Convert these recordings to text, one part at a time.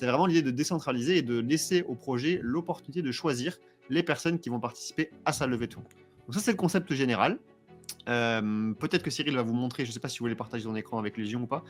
C'est vraiment l'idée de décentraliser et de laisser au projet l'opportunité de choisir les personnes qui vont participer à sa levée de fonds. Donc ça, c'est le concept général. Peut-être que Cyril va vous montrer, je ne sais pas si vous voulez partager son écran avec Légion ou pas.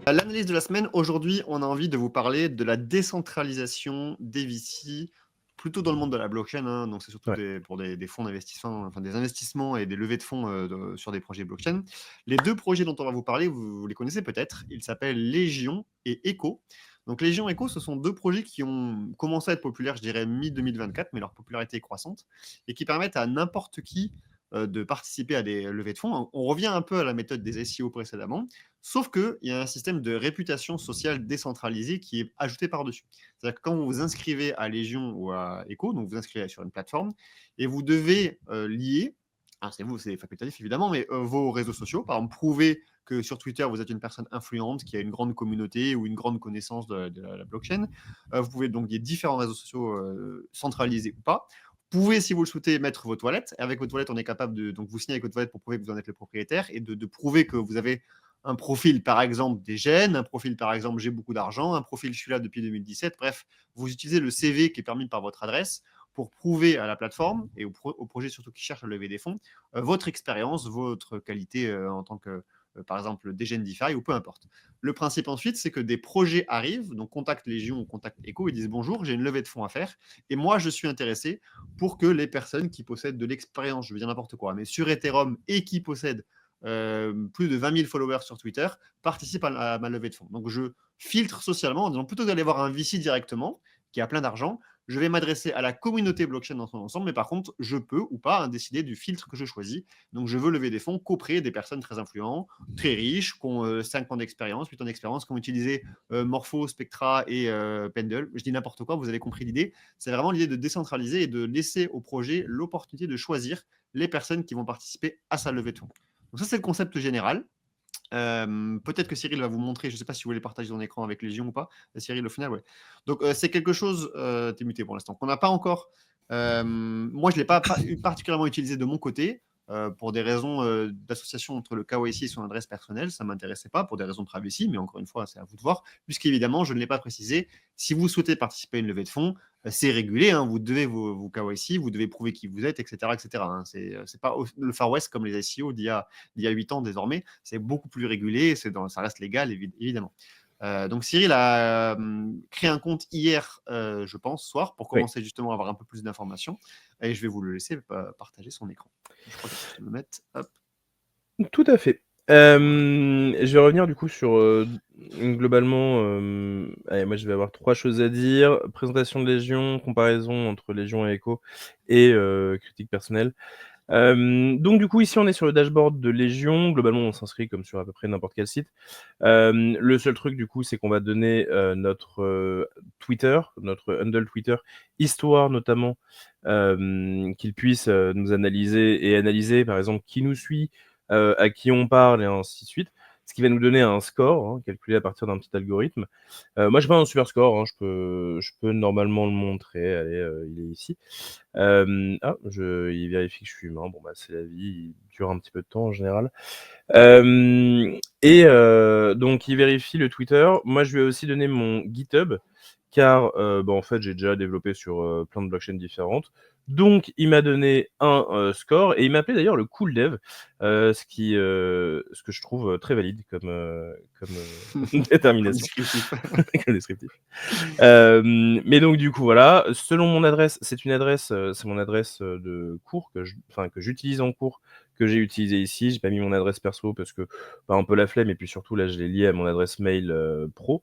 L'analyse de la semaine, aujourd'hui, on a envie de vous parler de la décentralisation des VC, plutôt dans le monde de la blockchain, hein, donc c'est surtout Ouais. pour des fonds d'investissement, enfin des investissements et des levées de fonds sur des projets blockchain. Les deux projets dont on va vous parler, vous les connaissez peut-être, ils s'appellent Légion et Echo. Donc Légion et Echo, ce sont deux projets qui ont commencé à être populaires, je dirais, mi-2024, mais leur popularité est croissante, et qui permettent à n'importe qui de participer à des levées de fonds. On revient un peu à la méthode des SEO précédemment, sauf qu'il y a un système de réputation sociale décentralisé qui est ajouté par-dessus. C'est-à-dire que quand vous vous inscrivez à Légion ou à Echo, donc vous inscrivez sur une plateforme, et vous devez lier, c'est facultatif évidemment, mais vos réseaux sociaux, par exemple, prouver que sur Twitter, vous êtes une personne influente qui a une grande communauté ou une grande connaissance de la blockchain. Vous pouvez donc, il y a différents réseaux sociaux centralisés ou pas. Vous pouvez, si vous le souhaitez, mettre votre wallet. Avec votre wallet, on est capable de donc vous signer avec votre wallet pour prouver que vous en êtes le propriétaire et de prouver que vous avez un profil, par exemple, des gènes, un profil, par exemple, j'ai beaucoup d'argent, un profil, je suis là depuis 2017. Bref, vous utilisez le CV qui est permis par votre adresse pour prouver à la plateforme et au projet surtout qui cherche à lever des fonds, votre expérience, votre qualité en tant que, par exemple, des gènes DeFi ou peu importe. Le principe ensuite, c'est que des projets arrivent, donc contactent Légion ou contactent Echo, et disent bonjour, j'ai une levée de fonds à faire et moi, je suis intéressé pour que les personnes qui possèdent de l'expérience, je veux dire n'importe quoi, mais sur Ethereum et qui possèdent plus de 20 000 followers sur Twitter, participent à ma levée de fonds. Donc je filtre socialement en disant plutôt que d'aller voir un VC directement, qui a plein d'argent, je vais m'adresser à la communauté blockchain dans son ensemble, mais par contre, je peux ou pas décider du filtre que je choisis. Donc je veux lever des fonds qu'auprès des personnes très influentes, très riches, qui ont 5 ans d'expérience, 8 ans d'expérience, qui ont utilisé Morpho, Spectra et Pendle. Je dis n'importe quoi, vous avez compris l'idée. C'est vraiment l'idée de décentraliser et de laisser au projet l'opportunité de choisir les personnes qui vont participer à sa levée de fonds. Donc ça, c'est le concept général. Peut-être que Cyril va vous montrer, je ne sais pas si vous voulez partager son écran avec Légion ou pas. Cyril, au final, ouais. Donc c'est quelque chose, t'es muté pour l'instant, qu'on n'a pas encore. Moi, je ne l'ai pas particulièrement utilisé de mon côté. Pour des raisons d'association entre le KYC et son adresse personnelle, ça ne m'intéressait pas, pour des raisons de privacy, mais encore une fois, c'est à vous de voir, puisqu'évidemment, je ne l'ai pas précisé. Si vous souhaitez participer à une levée de fonds, c'est régulé, hein, vous devez vous KYC, vous devez prouver qui vous êtes, etc. etc. Hein. C'est pas le Far West comme les SEO d'il y a 8 ans désormais, c'est beaucoup plus régulé, ça reste légal, évidemment. Donc Cyril a créé un compte hier, je pense, soir, pour commencer justement à avoir un peu plus d'informations. Et je vais vous le laisser partager son écran. Je crois que je vais le mettre. Hop. Tout à fait. Je vais revenir du coup sur globalement. Allez, moi, je vais avoir 3 choses à dire. Présentation de Légion, comparaison entre Légion et Echo, et critique personnelle. Donc du coup, ici, on est sur le dashboard de Légion. Globalement, on s'inscrit comme sur à peu près n'importe quel site. Le seul truc, du coup, c'est qu'on va donner notre Twitter, notre handle Twitter, histoire notamment qu'il puisse nous analyser et analyser, par exemple, qui nous suit, à qui on parle, et ainsi de suite. Ce qui va nous donner un score, hein, calculé à partir d'un petit algorithme. Moi, j'ai pas un super score, hein, je peux normalement le montrer. Allez, il est ici. Il vérifie que je suis humain. Bon, bah, c'est la vie, il dure un petit peu de temps en général. Donc, il vérifie le Twitter. Moi, je lui ai aussi donné mon GitHub, car en fait, j'ai déjà développé sur plein de blockchains différentes. Donc, il m'a donné un score, et il m'appelait d'ailleurs le cool dev, ce que je trouve très valide comme détermination. Descriptif. Comme descriptif. Mais donc du coup voilà, selon mon adresse, c'est mon adresse de cours que j'utilise en cours, que j'ai utilisé ici. J'ai pas mis mon adresse perso parce que un peu la flemme, et puis surtout là je l'ai lié à mon adresse mail pro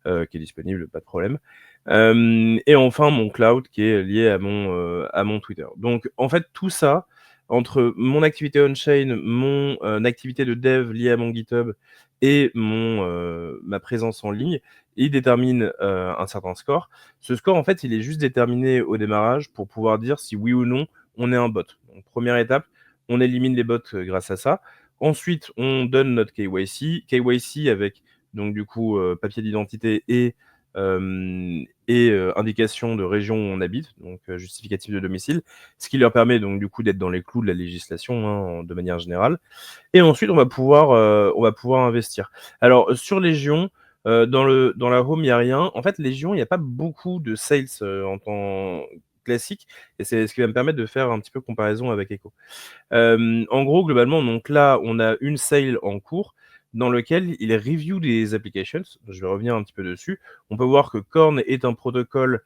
qui est disponible, pas de problème. Et enfin mon cloud qui est lié à mon Twitter. Donc en fait tout ça, entre mon activité on-chain, mon activité de dev liée à mon GitHub et ma présence en ligne, il détermine un certain score. Ce score, en fait, il est juste déterminé au démarrage pour pouvoir dire si oui ou non on est un bot. Donc première étape, on élimine les bots grâce à ça. ensuite, on donne notre KYC avec donc du coup papier d'identité et indication de région où on habite, donc justificatif de domicile, ce qui leur permet donc du coup d'être dans les clous de la législation, hein, de manière générale. Et ensuite, on va pouvoir investir. Alors sur Légion, dans la home, il y a rien. En fait, Légion, il y a pas beaucoup de sales, en temps classique et c'est ce qui va me permettre de faire un petit peu comparaison avec Echo. En gros, globalement, donc là, on a une sale en cours dans lequel il review des applications. Je vais revenir un petit peu dessus. On peut voir que Korn est un protocole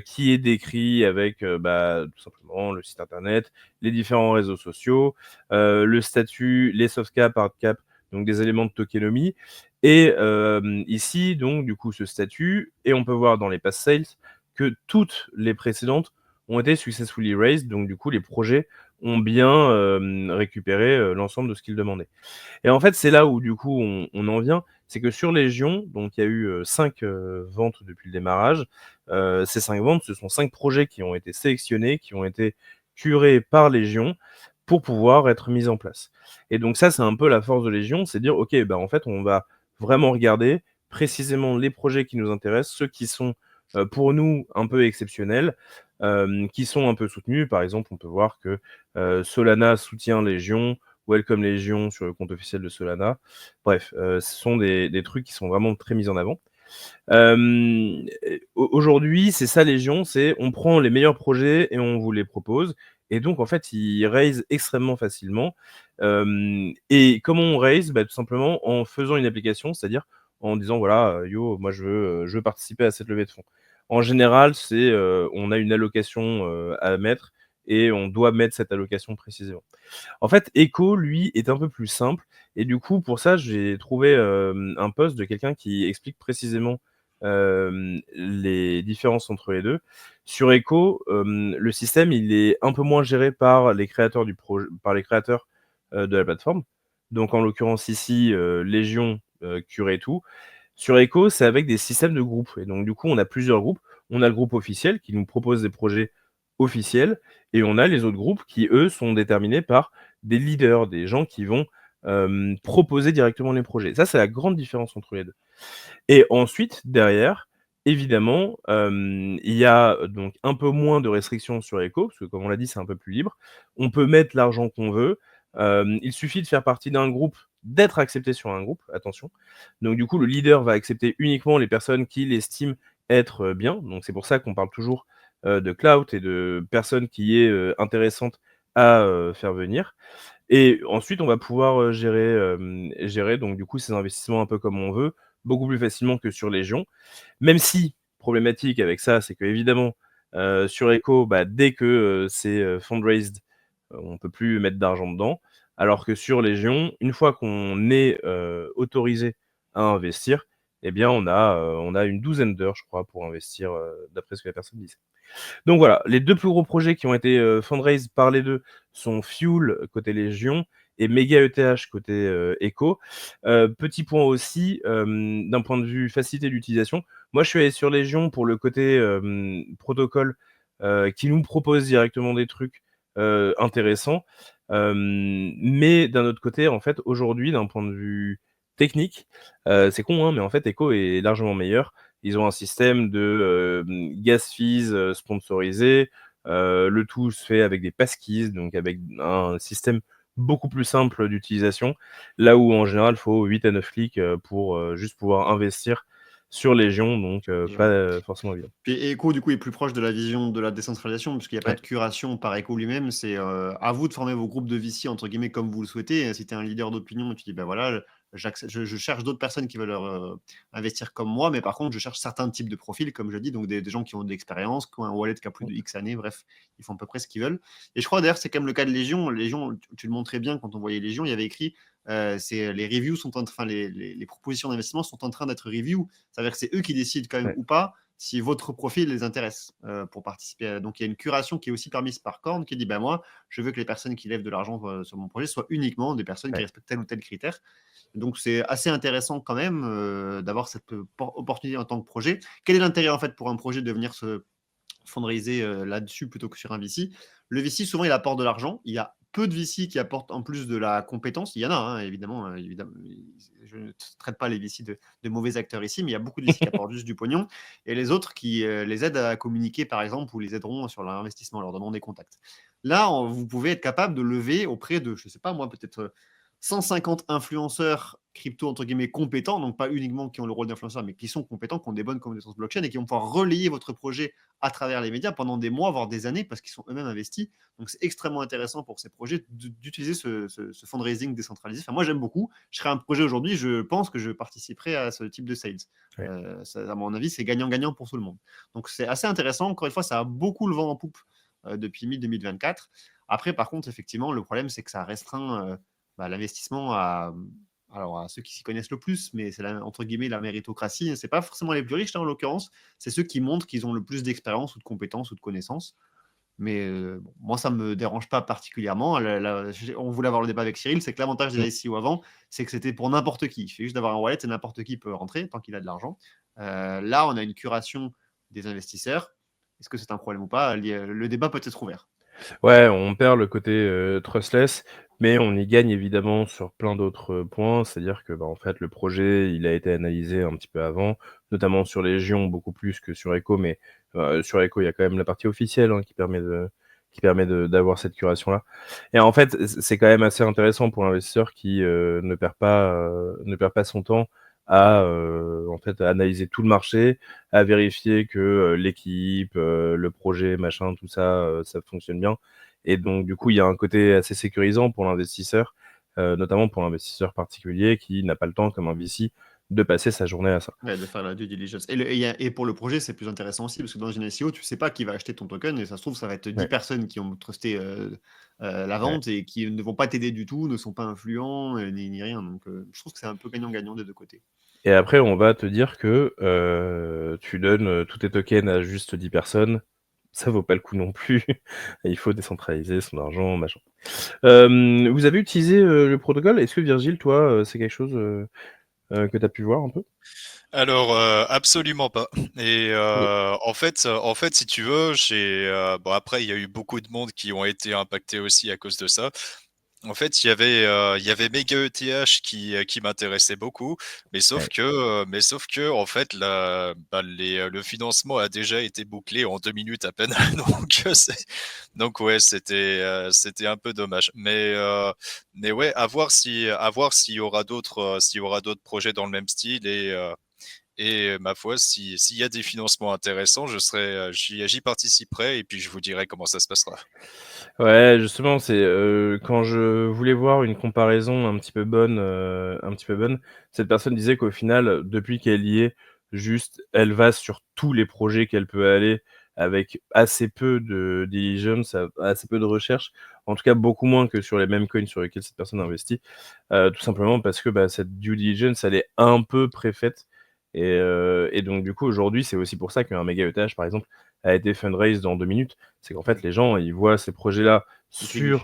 qui est décrit avec tout simplement le site internet, les différents réseaux sociaux, le statut, les soft cap, hard cap, donc des éléments de tokenomie. Et ici, donc, du coup, ce statut, et on peut voir dans les past sales que toutes les précédentes ont été successfully raised, donc du coup, les projets ont bien récupéré l'ensemble de ce qu'ils demandaient. Et en fait, c'est là où du coup on en vient, c'est que sur Légion, donc il y a eu 5 ventes depuis le démarrage. Ces 5 ventes, ce sont 5 projets qui ont été sélectionnés, qui ont été curés par Légion pour pouvoir être mis en place. Et donc ça, c'est un peu la force de Légion, c'est dire: «OK, bah, en fait, on va vraiment regarder précisément les projets qui nous intéressent, ceux qui sont, pour nous un peu exceptionnels, qui sont un peu soutenus». Par exemple, on peut voir que Solana soutient Légion, Welcome Légion sur le compte officiel de Solana. Bref, ce sont des trucs qui sont vraiment très mis en avant. Aujourd'hui, c'est ça Légion, c'est on prend les meilleurs projets et on vous les propose. Et donc, en fait, ils raise extrêmement facilement. Et comment on raise? Tout simplement en faisant une application, c'est-à-dire en disant voilà, yo, moi je veux participer à cette levée de fonds. En général, c'est on a une allocation à mettre et on doit mettre cette allocation précisément. En fait, Echo, lui, est un peu plus simple et du coup, pour ça, j'ai trouvé, un post de quelqu'un qui explique précisément, les différences entre les 2. Sur Echo, le système, il est un peu moins géré par les créateurs de la plateforme. Donc en l'occurrence ici, Légion, Cure et tout. Sur Echo, c'est avec des systèmes de groupes et donc du coup, on a plusieurs groupes. On a le groupe officiel qui nous propose des projets officiels et on a les autres groupes qui, eux, sont déterminés par des leaders, des gens qui vont, proposer directement les projets. Ça, c'est la grande différence entre les 2. Et ensuite, derrière, évidemment, il y a donc un peu moins de restrictions sur Echo, parce que comme on l'a dit, c'est un peu plus libre. On peut mettre l'argent qu'on veut. Il suffit de faire partie d'un groupe, d'être accepté sur un groupe, attention. Donc du coup, le leader va accepter uniquement les personnes qu'il estime être, bien. Donc c'est pour ça qu'on parle toujours, de clout et de personnes qui est, intéressante à, faire venir. Et ensuite, on va pouvoir, gérer donc du coup ces investissements un peu comme on veut, beaucoup plus facilement que sur Légion. Même si, problématique avec ça, c'est qu'évidemment, sur Echo, dès que, c'est, fundraised, on peut plus mettre d'argent dedans. Alors que sur Légion, une fois qu'on est, autorisé à investir, eh bien on a une douzaine d'heures, je crois, pour investir, d'après ce que la personne disait. Donc voilà, les 2 plus gros projets qui ont été, fundraise par les 2 sont Fuel côté Légion et Mega ETH côté, Echo. Petit point aussi, d'un point de vue facilité d'utilisation, moi je suis allé sur Légion pour le côté, protocole, qui nous propose directement des trucs, intéressants. Mais d'un autre côté, en fait, aujourd'hui, d'un point de vue technique, c'est con, hein, mais en fait Echo est largement meilleur. Ils ont un système de, gas fees, sponsorisés. Le tout se fait avec des passkeys, donc avec un système beaucoup plus simple d'utilisation. Là où en général, il faut 8 à 9 clics, pour, juste pouvoir investir sur Légion, donc Je pas, vois. forcément évident. Puis Echo, du coup, est plus proche de la vision de la décentralisation, parce qu'il y a pas Ouais, de curation par Echo lui-même. C'est, à vous de former vos groupes de VC, entre guillemets, comme vous le souhaitez. Si tu es un leader d'opinion, tu dis: «Bah, voilà, je cherche d'autres personnes qui veulent, investir comme moi, mais par contre, je cherche certains types de profils», comme je dis, donc des gens qui ont de l'expérience, qui ont un wallet qui a plus de X années, bref, ils font à peu près ce qu'ils veulent. Et je crois d'ailleurs, c'est quand même le cas de Légion. Légion, tu le montrais bien quand on voyait Légion, il y avait écrit, c'est les reviews sont en enfin les propositions d'investissement sont en train d'être review. Ça veut dire que c'est eux qui décident quand même ouais, ou pas si votre profil les intéresse pour participer. Donc il y a une curation qui est aussi permise par Korn qui dit ben moi, je veux que les personnes qui lèvent de l'argent sur mon projet soient uniquement des personnes qui ouais. respectent tel ou tel critère. Donc c'est assez intéressant quand même d'avoir cette opportunité en tant que projet. Quel est l'intérêt en fait pour un projet de venir se fundraiser là-dessus plutôt que sur un VC? Le VC, souvent, il apporte de l'argent. Il y a peu de VC qui apportent en plus de la compétence. Il y en a, hein, évidemment, je ne traite pas les VC de mauvais acteurs ici, mais il y a beaucoup de VC qui apportent juste du pognon, et les autres qui les aident à communiquer, par exemple, ou les aideront sur leur investissement, en leur donnant des contacts. Là, vous pouvez être capable de lever auprès de, je ne sais pas moi, peut-être 150 influenceurs crypto, entre guillemets, compétents, donc pas uniquement qui ont le rôle d'influenceurs, mais qui sont compétents, qui ont des bonnes connaissances blockchain et qui vont pouvoir relayer votre projet à travers les médias pendant des mois, voire des années, parce qu'ils sont eux-mêmes investis. Donc c'est extrêmement intéressant pour ces projets d'utiliser ce fundraising décentralisé. Enfin, moi, j'aime beaucoup. Je serais un projet aujourd'hui, je pense que je participerai à ce type de sales. Ouais. À mon avis, c'est gagnant-gagnant pour tout le monde. Donc c'est assez intéressant. Encore une fois, ça a beaucoup le vent en poupe depuis mi-2024. Après, par contre, effectivement, le problème, c'est que ça restreint l'investissement à ceux qui s'y connaissent le plus, mais c'est entre guillemets la méritocratie. C'est pas forcément les plus riches, en l'occurrence, c'est ceux qui montrent qu'ils ont le plus d'expérience ou de compétences ou de connaissances. Mais moi, ça me dérange pas particulièrement. On voulait avoir le débat avec Cyril, c'est que l'avantage des ICO avant, c'est que c'était pour n'importe qui. Il fait juste d'avoir un wallet et n'importe qui peut rentrer tant qu'il a de l'argent. Là, on a une curation des investisseurs. Est-ce que c'est un problème ou pas? Le débat peut être ouvert. Ouais, on perd le côté trustless, mais on y gagne évidemment sur plein d'autres points. C'est-à-dire que, en fait, le projet, il a été analysé un petit peu avant, notamment sur Légion, beaucoup plus que sur Echo, mais sur Echo, il y a quand même la partie officielle qui permet d'avoir cette curation-là. Et en fait, c'est quand même assez intéressant pour l'investisseur qui ne perd pas son temps à en fait à analyser tout le marché, à vérifier que l'équipe, le projet, machin, tout ça, ça fonctionne bien. Et donc du coup, il y a un côté assez sécurisant pour l'investisseur, notamment pour l'investisseur particulier qui n'a pas le temps, comme un VC, de passer sa journée à ça. Ouais, de faire la due diligence. Et pour le projet, c'est plus intéressant aussi, parce que dans une ICO, tu sais pas qui va acheter ton token, et ça se trouve, ça va être 10 Ouais. personnes qui ont trusté la Ouais. vente et qui ne vont pas t'aider du tout, ne sont pas influents, ni rien. Donc, je trouve que c'est un peu gagnant-gagnant des deux côtés. Et après, on va te dire que tu donnes tous tes tokens à juste 10 personnes. Ça vaut pas le coup non plus. Il faut décentraliser son argent, machin. Vous avez utilisé le protocole? Est-ce que Virgile, toi, c'est quelque chose que tu as pu voir un peu? Alors, absolument pas. Et Ok. en fait, si tu veux, bon, après, il y a eu beaucoup de monde qui ont été impactés aussi à cause de ça. En fait, il y avait Mega ETH qui m'intéressait beaucoup, Ouais. mais sauf que, en fait, le financement a déjà été bouclé en 2 minutes à peine. Donc ouais, c'était un peu dommage. Mais ouais, à voir s'il y aura s'il y aura d'autres projets dans le même style et ma foi, s'il y a des financements intéressants, j'y participerai et puis je vous dirai comment ça se passera. Ouais, justement, c'est quand je voulais voir une comparaison un petit peu bonne, cette personne disait qu'au final, depuis qu'elle y est, juste, elle va sur tous les projets qu'elle peut aller avec assez peu de diligence, assez peu de recherche, en tout cas beaucoup moins que sur les mêmes coins sur lesquels cette personne investit, tout simplement parce que cette due diligence, elle est un peu préfaite. Et donc du coup, aujourd'hui, c'est aussi pour ça qu'un méga ETH, par exemple, a été fundraised en 2 minutes. C'est qu'en fait, les gens, ils voient ces projets-là sur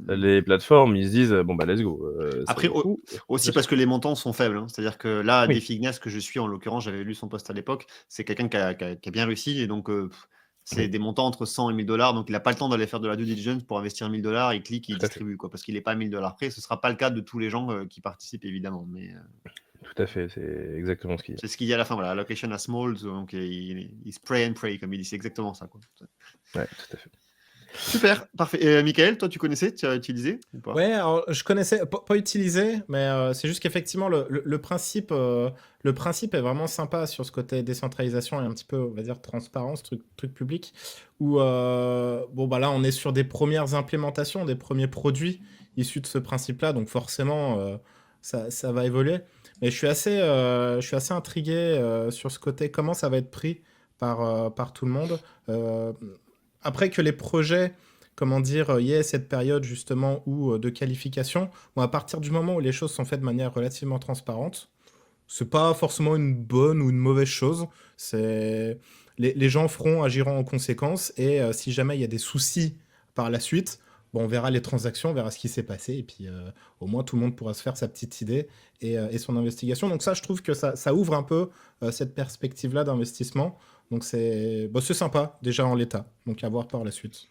les plateformes, ils se disent bon let's go. Ça Après, vaut le coup. aussi parce que les montants sont faibles. C'est-à-dire que là, Oui. Defignas, que je suis en l'occurrence, j'avais lu son post à l'époque, c'est quelqu'un qui a bien réussi. Et donc, c'est Oui. des montants entre 100 et 1000 dollars. Donc, il n'a pas le temps d'aller faire de la due diligence pour investir 1000 dollars. Il clique, il Tout à fait. distribue, parce qu'il n'est pas à 1000 dollars près. Ce ne sera pas le cas de tous les gens qui participent, évidemment. Mais Tout à fait. C'est exactement ce qu'il y a. c'est ce qu'il y a à la fin. Voilà, allocation à small. Donc, il spray and pray, comme il dit. C'est exactement ça. Ouais, tout à fait. Super, parfait. Michael, toi, tu connaissais, tu as utilisé ou pas? Ouais, alors je connaissais, pas utilisé, mais c'est juste qu'effectivement, le principe est vraiment sympa sur ce côté décentralisation et un petit peu, on va dire, transparence, truc public, où, là, on est sur des premières implémentations, des premiers produits issus de ce principe-là, donc forcément, ça va évoluer. Mais je suis assez intrigué sur ce côté, comment ça va être pris par tout le monde. Après que les projets, comment dire, il y ait cette période justement de qualification, à partir du moment où les choses sont faites de manière relativement transparente, c'est pas forcément une bonne ou une mauvaise chose. Les gens agiront en conséquence, et si jamais il y a des soucis par la suite, on verra les transactions, on verra ce qui s'est passé, et puis au moins tout le monde pourra se faire sa petite idée et son investigation. Donc ça, je trouve que ça ouvre un peu cette perspective-là d'investissement. Donc c'est sympa déjà en l'état, donc à voir par la suite.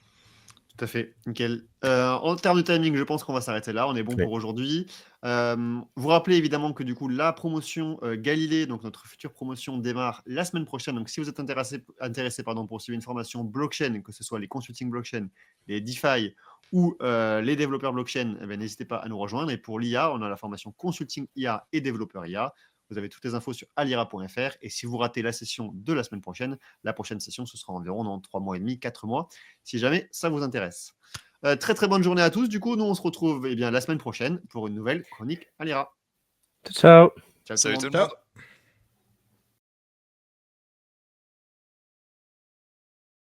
Tout à fait, nickel. En termes de timing, je pense qu'on va s'arrêter là. On est bon Oui. pour aujourd'hui. Vous rappelez évidemment que du coup, la promotion Galilée, donc notre future promotion, démarre la semaine prochaine. Donc, si vous êtes intéressé pour suivre une formation blockchain, que ce soit les consulting blockchain, les DeFi ou les développeurs blockchain, eh bien, n'hésitez pas à nous rejoindre. Et pour l'IA, on a la formation consulting IA et développeur IA. Vous avez toutes les infos sur alira.fr. Et si vous ratez la session de la semaine prochaine, la prochaine session, ce sera environ dans 3 mois et demi, 4 mois, si jamais ça vous intéresse. Très très bonne journée à tous. Du coup, nous on se retrouve la semaine prochaine pour une nouvelle chronique Alira. Ciao. Ciao tout le Salut monde. tout le monde. Ciao.